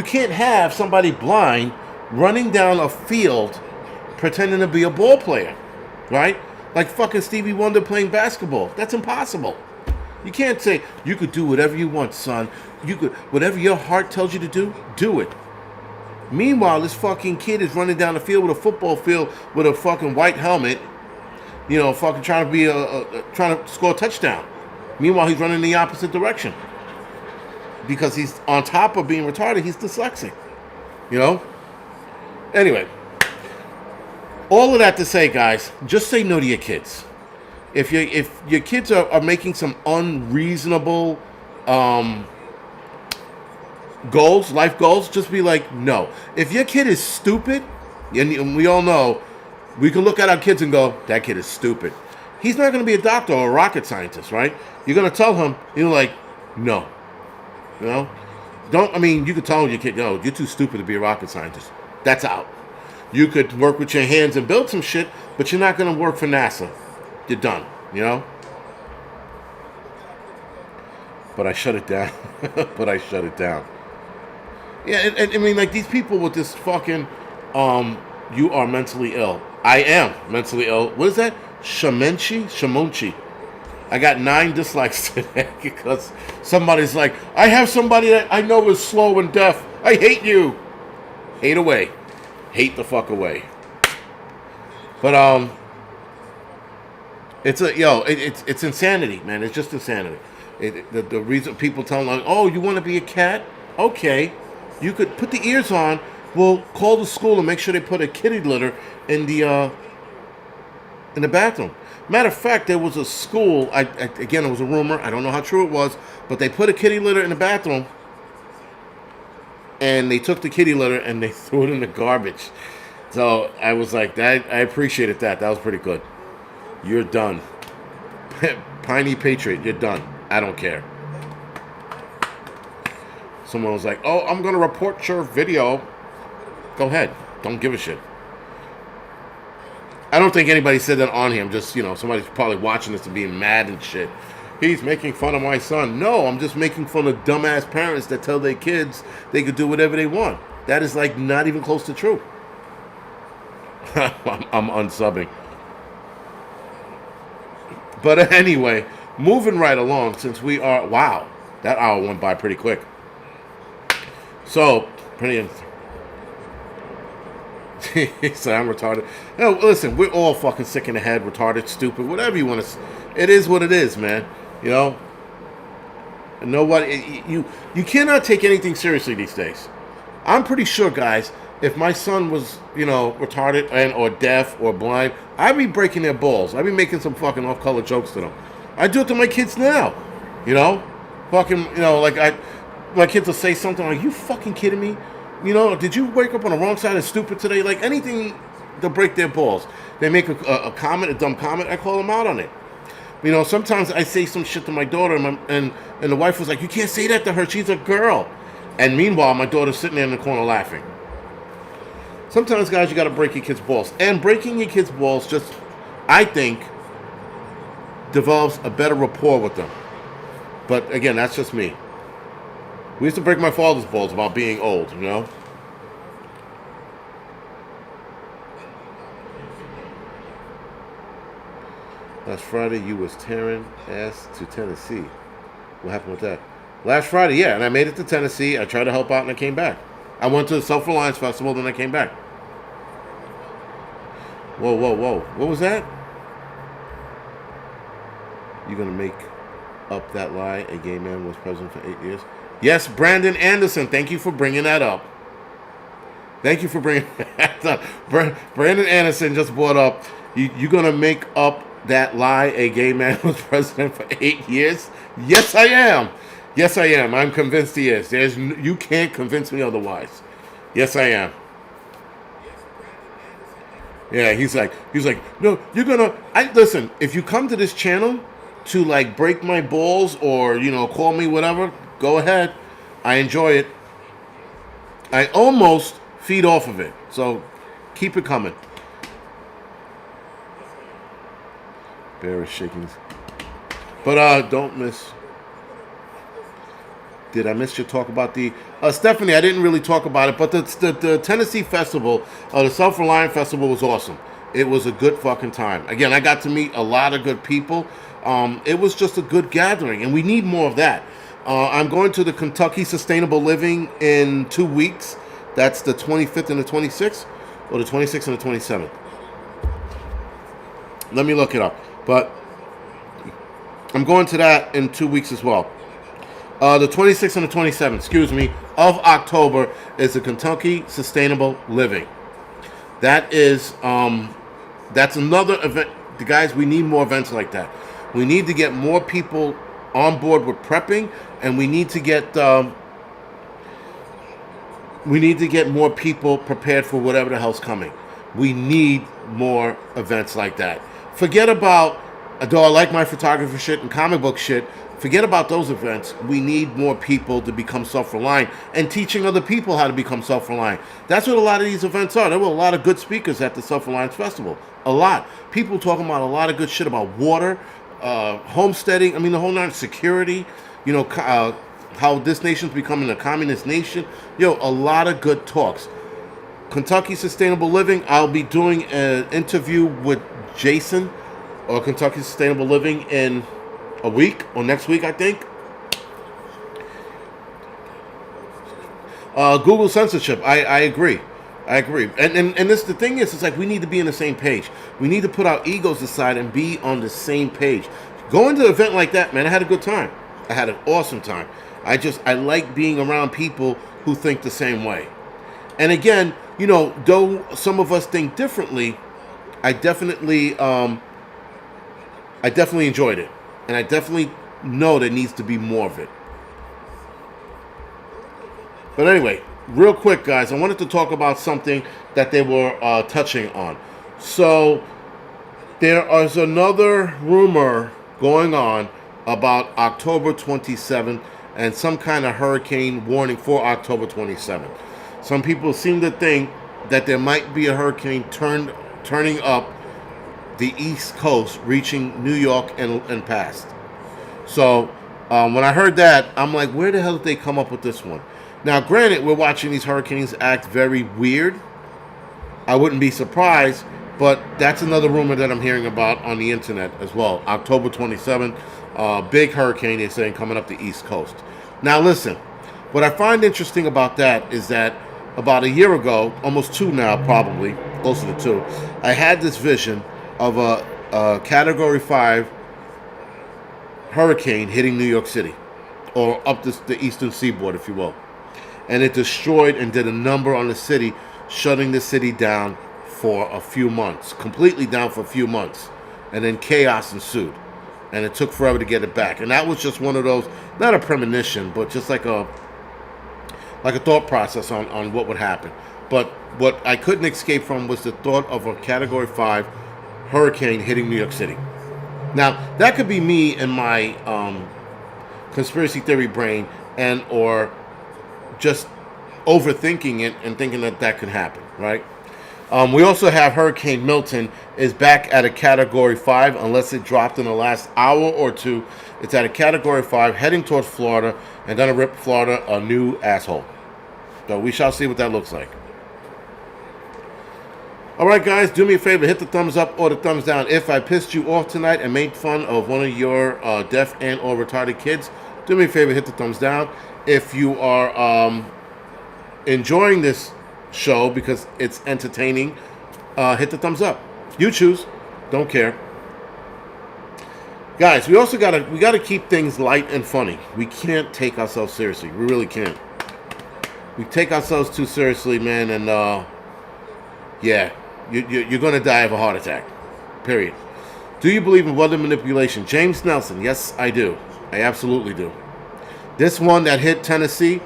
can't have somebody blind running down a field pretending to be a ball player, right? Like fucking Stevie Wonder playing basketball. That's impossible. You can't say, you could do whatever you want, son. You could, whatever your heart tells you to do it. Meanwhile, this fucking kid is running down the field with a football field with a fucking white helmet, fucking trying to be trying to score a touchdown. Meanwhile, he's running the opposite direction because he's on top of being retarded. He's dyslexic, Anyway, all of that to say, guys, just say no to your kids. If your kids are making some unreasonable goals, life goals, just be like, no. If your kid is stupid, And we all know, we can look at our kids and go, that kid is stupid. He's not going to be a doctor or a rocket scientist, right? You're going to tell him, you're like, no. You know? You could tell your kid, no, you're too stupid to be a rocket scientist. That's out. You could work with your hands and build some shit, but you're not going to work for NASA. You're done, you know? But I shut it down. Yeah, and I mean, like, these people with this fucking, you are mentally ill. I am mentally ill. What is that? Shamonchi. I got 9 dislikes today because somebody's like, I have somebody that I know is slow and deaf. I hate you. Hate away. Hate the fuck away. But it's insanity, man. It's just insanity. The reason people tell them, like, oh, you want to be a cat? Okay, you could put the ears on. We'll call the school and make sure they put a kitty litter in the bathroom. Matter of fact, there was a school. Again, it was a rumor. I don't know how true it was, but they put a kitty litter in the bathroom, and they took the kitty litter and they threw it in the garbage. So I was like, that. I appreciated that. That was pretty good. You're done, Piney Patriot. You're done. I don't care. Someone was like, oh, I'm gonna report your video. Go ahead. Don't give a shit. I don't think anybody said that on here. I'm just, somebody's probably watching this and being mad and shit. He's making fun of my son. No, I'm just making fun of dumbass parents that tell their kids they could do whatever they want. That is, like, not even close to true. I'm unsubbing. But anyway, moving right along, since we are... Wow, that hour went by pretty quick. So, he said I'm retarded. No, listen, we're all fucking sick in the head, retarded, stupid, whatever you want to. It is what it is, man. And nobody, you cannot take anything seriously these days. I'm pretty sure, guys, if my son was, retarded or deaf or blind, I'd be breaking their balls. I'd be making some fucking off-color jokes to them. I do it to my kids now. Fucking, my kids will say something like, "You fucking kidding me? Did you wake up on the wrong side of stupid today?" Like, anything to break their balls. They make a comment, a dumb comment, I call them out on it. Sometimes I say some shit to my daughter, and the wife was like, "You can't say that to her. She's a girl." And meanwhile, my daughter's sitting there in the corner laughing. Sometimes, guys, you got to break your kids' balls. And breaking your kids' balls just, I think, develops a better rapport with them. But, again, that's just me. We used to break my father's balls about being old, Last Friday, you was tearing ass to Tennessee. What happened with that? Last Friday, yeah, and I made it to Tennessee. I tried to help out, and I came back. I went to the Self-Reliance Festival, then I came back. Whoa. What was that? You gonna make up that lie a gay man was president for 8 years? Yes, Brandon Anderson. Thank you for bringing that up. Brandon Anderson just brought up, you going to make up that lie a gay man was president for 8 years? Yes, I am. I'm convinced he is. You can't convince me otherwise. Yes, I am. Yeah, he's like, no, you're going to... Listen, if you come to this channel to, like, break my balls or, call me whatever... Go ahead. I enjoy it. I almost feed off of it. So keep it coming. Bear is shaking. But don't miss. Did I miss your talk about the... Stephanie, I didn't really talk about it, but the Tennessee Festival, the Self-Reliance Festival was awesome. It was a good fucking time. Again, I got to meet a lot of good people. It was just a good gathering, and we need more of that. I'm going to the Kentucky Sustainable Living in 2 weeks. That's the 25th and the 26th, or the 26th and the 27th. Let me look it up. But I'm going to that in 2 weeks as well. The 26th and the 27th, of October is the Kentucky Sustainable Living. That is, that's another event. Guys, we need more events like that. We need to get more people on board with prepping, and we need to get we need to get more people prepared for whatever the hell's coming. We need more events like that. Forget about, though I like my photography shit and comic book shit, forget about those events. We need more people to become self-reliant and teaching other people how to become self-reliant. That's what a lot of these events are. There were a lot of good speakers at the Self-Reliance Festival. A lot. People talking about a lot of good shit about water, homesteading, I mean the whole nine, security, how this nation's becoming a communist nation. A lot of good talks. Kentucky Sustainable Living, I'll be doing an interview with Jason or Kentucky Sustainable Living in a week or next week, I think. Google censorship, I agree. And this, the thing is, it's like we need to be on the same page. We need to put our egos aside and be on the same page. Going to an event like that, man, I had a good time. I had an awesome time. I like being around people who think the same way. And again, though some of us think differently, I definitely enjoyed it. And I definitely know there needs to be more of it. But anyway, real quick, guys, I wanted to talk about something that they were touching on. So there is another rumor going on about October 27th and some kind of hurricane warning for October 27th. Some people seem to think that there might be a hurricane turning up the East Coast, reaching New York and past. So when I heard that, I'm like, where the hell did they come up with this one? Now, granted, we're watching these hurricanes act very weird. I wouldn't be surprised, but that's another rumor that I'm hearing about on the internet as well. October 27th, big hurricane, they're saying, coming up the East Coast. Now, listen, what I find interesting about that is that about a year ago, almost 2 now, probably, closer to 2, I had this vision of a Category 5 hurricane hitting New York City, or up the eastern seaboard, if you will. And it destroyed and did a number on the city, shutting the city down for a few months, completely down for a few months. And then chaos ensued. And it took forever to get it back. And that was just one of those, not a premonition, but just like a thought process on what would happen. But what I couldn't escape from was the thought of a Category 5 hurricane hitting New York City. Now, that could be me and my conspiracy theory brain or just overthinking it and thinking that could happen, right? We also have Hurricane Milton is back at a Category 5, unless it dropped in the last hour or two. It's at a Category 5, heading towards Florida, and gonna rip Florida a new asshole. So we shall see what that looks like. Alright guys, do me a favor, hit the thumbs up or the thumbs down. If I pissed you off tonight and made fun of one of your deaf and or retarded kids, do me a favor, hit the thumbs down. If you are enjoying this show because it's entertaining, hit the thumbs up. You choose. Don't care. Guys, we gotta keep things light and funny. We can't take ourselves seriously. We really can't. We take ourselves too seriously, man, and yeah, you're gonna die of a heart attack. Period. Do you believe in weather manipulation? James Nelson, yes, I do. I absolutely do. This one that hit Tennessee,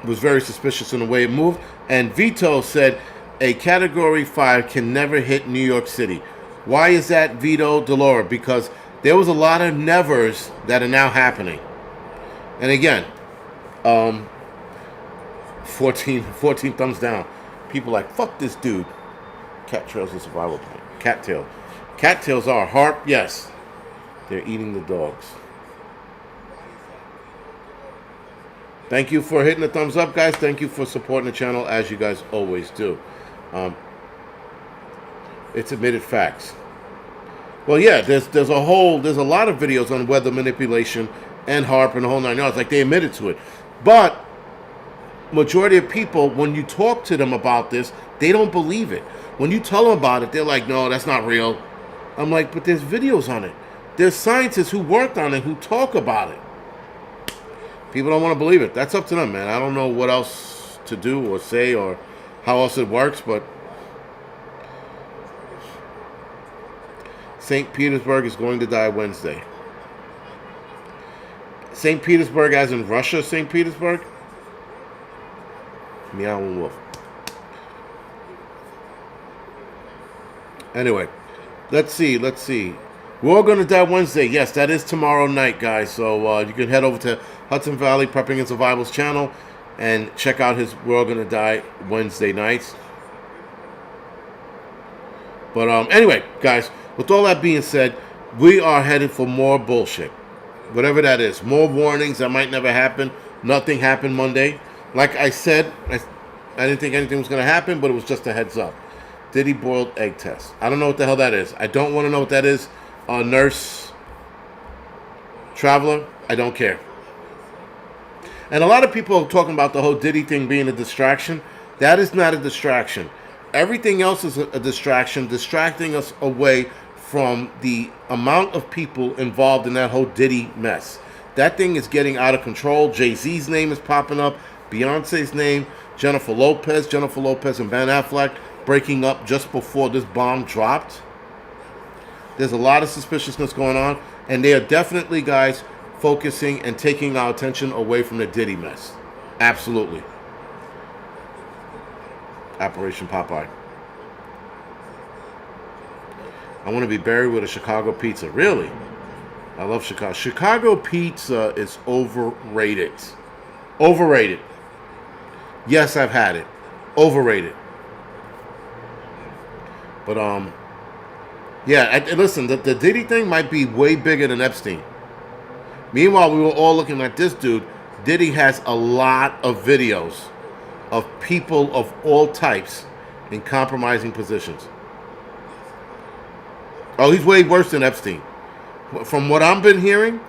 was very suspicious in the way it moved. And Vito said a Category 5 can never hit New York City. Why is that, Vito Delora? Because there was a lot of nevers that are now happening. And again, 14 thumbs down. People like, fuck this dude. Cattails are survival plan. Cattail. Cattails are harp, yes. They're eating the dogs. Thank you for hitting the thumbs up, guys. Thank you for supporting the channel, as you guys always do. It's admitted facts. Well, yeah, there's a lot of videos on weather manipulation and harp and the whole 9 yards. Like, they admitted to it. But majority of people, when you talk to them about this, they don't believe it. When you tell them about it, they're like, no, that's not real. I'm like, but there's videos on it. There's scientists who worked on it who talk about it. People don't want to believe it. That's up to them, man. I don't know what else to do or say or how else it works, but St. Petersburg is going to die Wednesday. St. Petersburg as in Russia, St. Petersburg? Meowing wolf. Anyway, let's see. We're all going to die Wednesday. Yes, that is tomorrow night, guys. So you can head over to Hudson Valley Prepping and Survival's channel and check out his We're All Going to Die Wednesday nights. But anyway, guys, with all that being said, we are headed for more bullshit. Whatever that is. More warnings that might never happen. Nothing happened Monday. Like I said, I didn't think anything was going to happen, but it was just a heads up. Diddy boiled egg test. I don't know what the hell that is. I don't want to know what that is. Nurse, traveler, I don't care. And a lot of people are talking about the whole Diddy thing being a distraction. That is not a distraction. Everything else is a distraction, distracting us away from the amount of people involved in that whole Diddy mess. That thing is getting out of control. Jay-Z's name is popping up. Beyonce's name. Jennifer Lopez and Ben Affleck breaking up just before this bomb dropped. There's a lot of suspiciousness going on. And they are definitely, guys, focusing and taking our attention away from the Diddy mess. Absolutely. Operation Popeye. I want to be buried with a Chicago pizza. Really? I love Chicago. Chicago pizza is overrated. Overrated. Yes, I've had it. Overrated. But, yeah, listen, the Diddy thing might be way bigger than Epstein. Meanwhile, we were all looking at this dude. Diddy has a lot of videos of people of all types in compromising positions. Oh, he's way worse than Epstein. From what I've been hearing,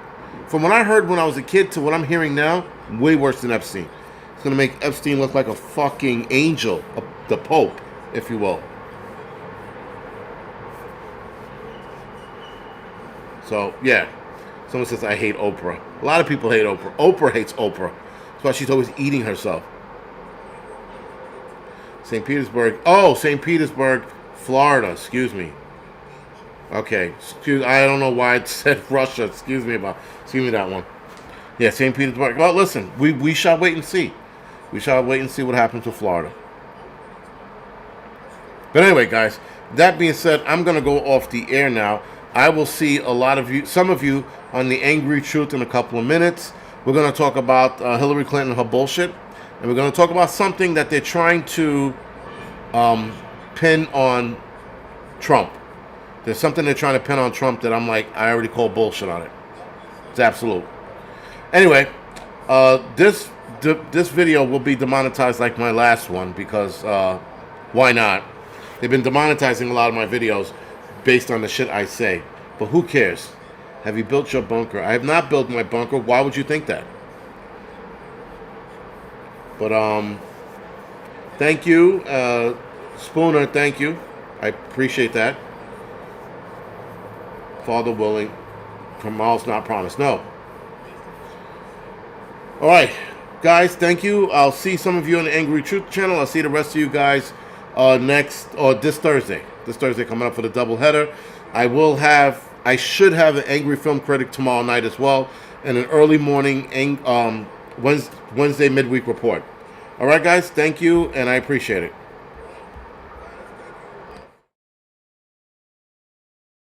from what I heard when I was a kid to what I'm hearing now, way worse than Epstein. It's going to make Epstein look like a fucking angel, the Pope, if you will. So, yeah. Someone says, I hate Oprah. A lot of people hate Oprah. Oprah hates Oprah. That's why she's always eating herself. St. Petersburg. Oh, St. Petersburg, Florida. Excuse me. Okay. I don't know why it said Russia. Excuse me that one. Yeah, St. Petersburg. Well, listen, we shall wait and see. We shall wait and see what happens with Florida. But anyway, guys, that being said, I'm going to go off the air now. I will see a lot of you, some of you, on the Angry Truth in a couple of minutes. We're going to talk about Hillary Clinton and her bullshit. And we're going to talk about something that they're trying to pin on Trump. There's something they're trying to pin on Trump that I'm like, I already call bullshit on it. It's absolute. Anyway, this video will be demonetized like my last one because why not? They've been demonetizing a lot of my videos based on the shit I say. But who cares? Have you built your bunker? I have not built my bunker. Why would you think that? But thank you, Spooner. Thank you. I appreciate that. Father willing, tomorrow's not promised. No. All right, guys. Thank you. I'll see some of you on the Angry Truth channel. I'll see the rest of you guys this Thursday. This Thursday coming up for the doubleheader. I should have an Angry Film Critic tomorrow night as well, and an early morning Wednesday midweek report. All right, guys. Thank you, and I appreciate it.